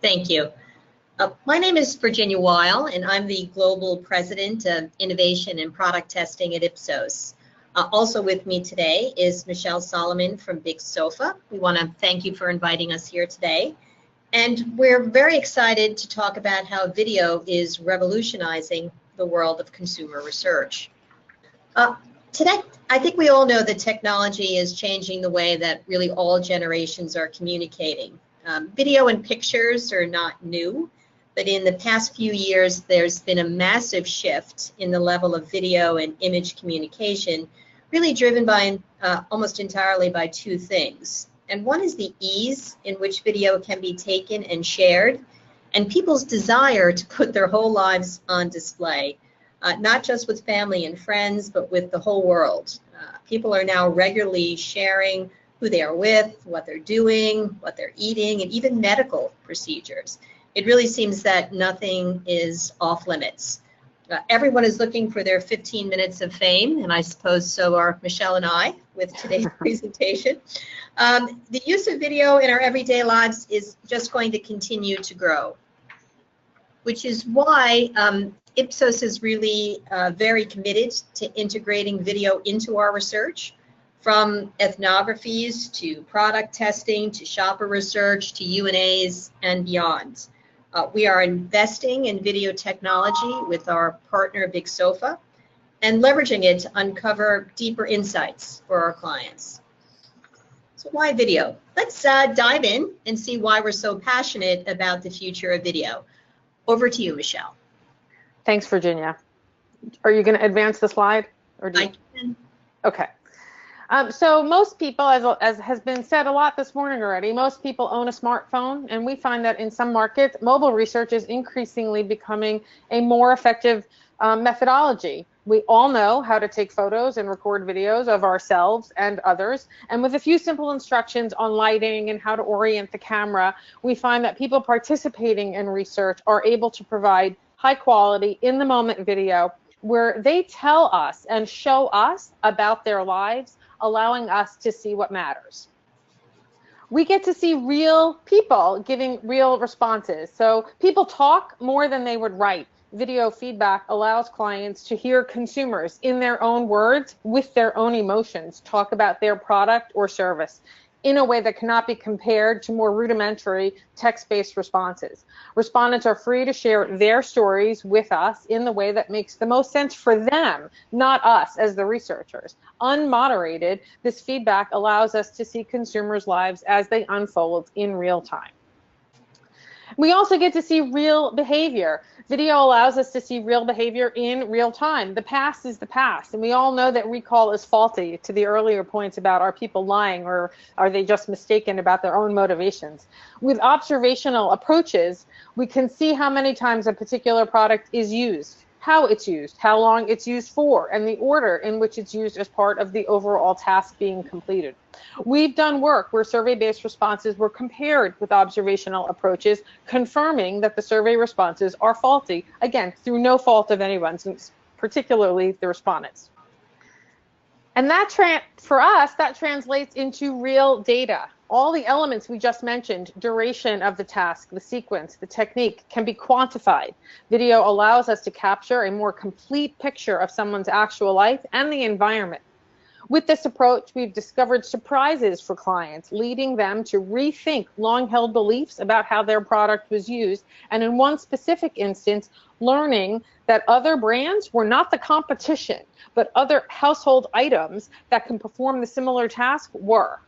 Thank you. My name is Virginia Weil, and I'm the Global President of Innovation and Product Testing at Ipsos. Also with me today is Michelle Solomon from Big Sofa. We want to thank you for inviting us here today. And we're very excited to talk about how video is revolutionizing the world of consumer research. Today, I think we all know that technology is changing the way that really all generations are communicating. Video and pictures are not new, but in the past few years, there's been a massive shift in the level of video and image communication, really driven by almost entirely by two things. And one is the ease in which video can be taken and shared, and people's desire to put their whole lives on display, not just with family and friends, but with the whole world. People are now regularly sharing who they are with, what they're doing, what they're eating, and even medical procedures. It really seems that nothing is off limits. Everyone is looking for their 15 minutes of fame, and I suppose so are Michelle and I with today's presentation. The use of video in our everyday lives is just going to continue to grow, which is why Ipsos is really very committed to integrating video into our research, from ethnographies to product testing to shopper research to UNAs and beyond. We are investing in video technology with our partner Big Sofa and leveraging it to uncover deeper insights for our clients. So why video? Let's dive in and see why we're so passionate about the future of video. Over to you, Michelle. Thanks, Virginia. Are you going to advance the slide? Or do you... I can. Okay. So most people, as has been said a lot this morning already, most people own a smartphone, and we find that in some markets, mobile research is increasingly becoming a more effective methodology. We all know how to take photos and record videos of ourselves and others, and with a few simple instructions on lighting and how to orient the camera, we find that people participating in research are able to provide high quality, in-the-moment video where they tell us and show us about their lives, allowing us to see what matters. We get to see real people giving real responses. So people talk more than they would write. Video feedback allows clients to hear consumers in their own words, with their own emotions, talk about their product or service in a way that cannot be compared to more rudimentary text-based responses. Respondents are free to share their stories with us in the way that makes the most sense for them, not us as the researchers. Unmoderated, this feedback allows us to see consumers' lives as they unfold in real time. We also get to see real behavior. Video allows us to see real behavior in real time. The past is the past, and we all know that recall is faulty, to the earlier points about are people lying or are they just mistaken about their own motivations. With observational approaches, we can see how many times a particular product is used, how it's used, how long it's used for, and the order in which it's used as part of the overall task being completed. We've done work where survey-based responses were compared with observational approaches, confirming that the survey responses are faulty, again, through no fault of anyone's, particularly the respondents. And that for us, that translates into real data. All the elements we just mentioned, duration of the task, the sequence, the technique, can be quantified. Video allows us to capture a more complete picture of someone's actual life and the environment. With this approach, we've discovered surprises for clients, leading them to rethink long-held beliefs about how their product was used, and in one specific instance, learning that other brands were not the competition, but other household items that can perform the similar task were.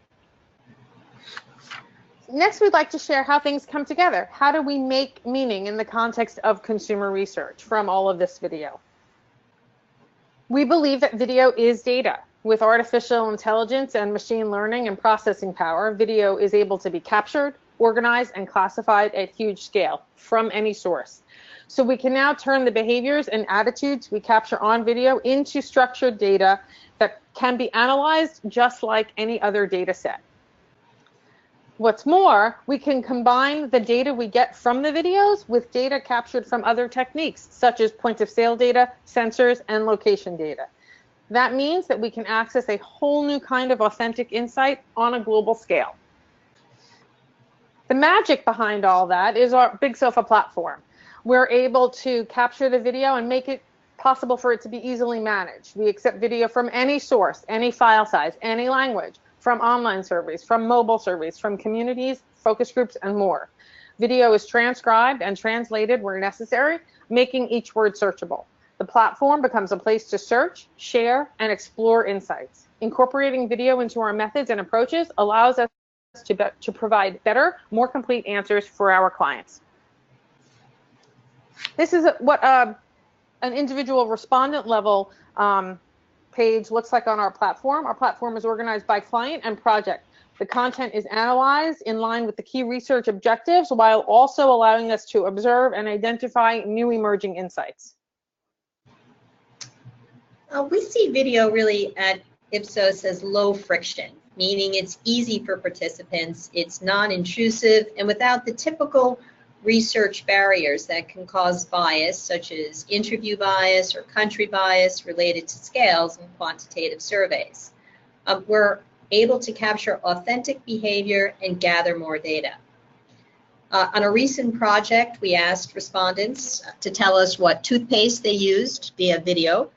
Next, we'd like to share how things come together. How do we make meaning in the context of consumer research from all of this video? We believe that video is data. With artificial intelligence and machine learning and processing power, video is able to be captured, organized, and classified at huge scale from any source. So we can now turn the behaviors and attitudes we capture on video into structured data that can be analyzed just like any other data set. What's more, we can combine the data we get from the videos with data captured from other techniques, such as point of sale data, sensors, and location data. That means that we can access a whole new kind of authentic insight on a global scale. The magic behind all that is our Big Sofa platform. We're able to capture the video and make it possible for it to be easily managed. We accept video from any source, any file size, any language, from online surveys, from mobile surveys, from communities, focus groups, and more. Video is transcribed and translated where necessary, making each word searchable. The platform becomes a place to search, share, and explore insights. Incorporating video into our methods and approaches allows us to provide better, more complete answers for our clients. This is what an individual respondent level page looks like on our platform. Our platform is organized by client and project. The content is analyzed in line with the key research objectives while also allowing us to observe and identify new emerging insights. We see video really at Ipsos as low friction, meaning it's easy for participants, it's non-intrusive, and without the typical research barriers that can cause bias, such as interview bias or country bias related to scales and quantitative surveys. We're able to capture authentic behavior and gather more data. On a recent project, we asked respondents to tell us what toothpaste they used via video.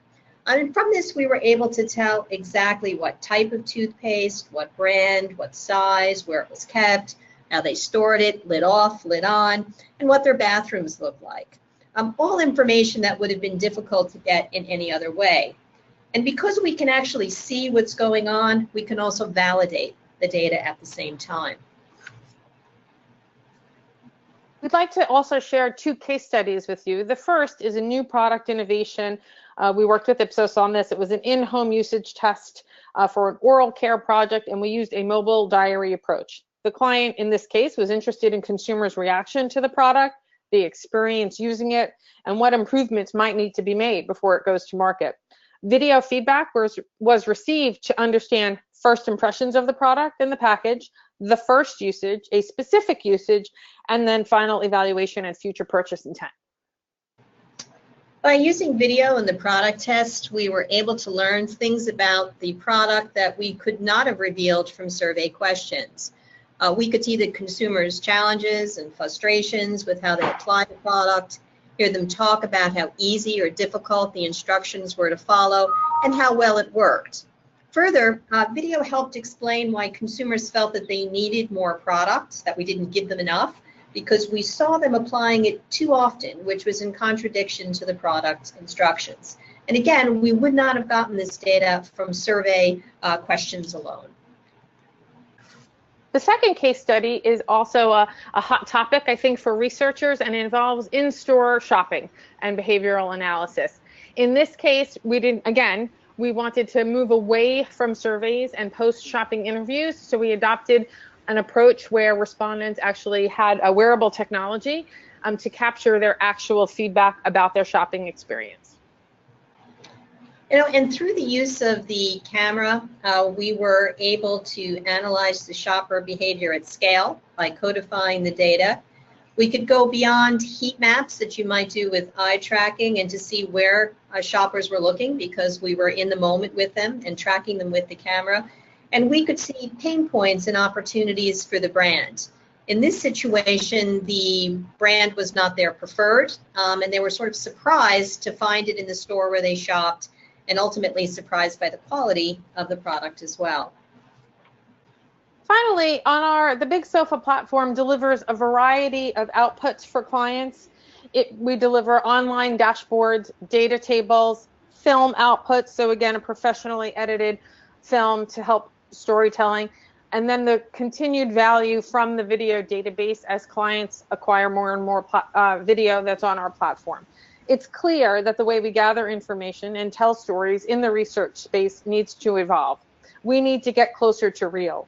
And from this, we were able to tell exactly what type of toothpaste, what brand, what size, where it was kept, how they stored it, lid off, lid on, and what their bathrooms looked like. All information that would have been difficult to get in any other way. And because we can actually see what's going on, we can also validate the data at the same time. We'd like to also share 2 case studies with you. The first is a new product innovation. We worked with Ipsos on this. It was an in-home usage test for an oral care project, and we used a mobile diary approach. The client in this case was interested in consumers' reaction to the product, the experience using it, and what improvements might need to be made before it goes to market. Video feedback was received to understand first impressions of the product and the package, the first usage, a specific usage, and then final evaluation and future purchase intent. By using video in the product test, we were able to learn things about the product that we could not have revealed from survey questions. We could see the consumers' challenges and frustrations with how they apply the product, hear them talk about how easy or difficult the instructions were to follow, and how well it worked. Further, video helped explain why consumers felt that they needed more products, that we didn't give them enough, because we saw them applying it too often, which was in contradiction to the product instructions. And again, we would not have gotten this data from survey questions alone. The second case study is also a hot topic, I think, for researchers, and involves in-store shopping and behavioral analysis. In this case, we wanted to move away from surveys and post-shopping interviews, so we adopted an approach where respondents actually had a wearable technology to capture their actual feedback about their shopping experience. And through the use of the camera, we were able to analyze the shopper behavior at scale by codifying the data. We could go beyond heat maps that you might do with eye tracking and to see where shoppers were looking, because we were in the moment with them and tracking them with the camera. And we could see pain points and opportunities for the brand. In this situation, the brand was not their preferred, and they were sort of surprised to find it in the store where they shopped, and ultimately surprised by the quality of the product as well. Finally, the Big Sofa platform delivers a variety of outputs for clients. We deliver online dashboards, data tables, film outputs, so again, a professionally edited film to help storytelling, and then the continued value from the video database as clients acquire more and more video that's on our platform. It's clear that the way we gather information and tell stories in the research space needs to evolve. We need to get closer to real.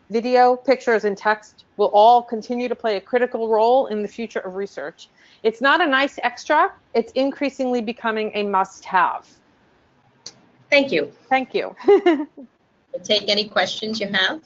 Video, pictures, and text will all continue to play a critical role in the future of research. It's not a nice extra, it's increasingly becoming a must-have. Thank you. Thank you. We'll take any questions you have.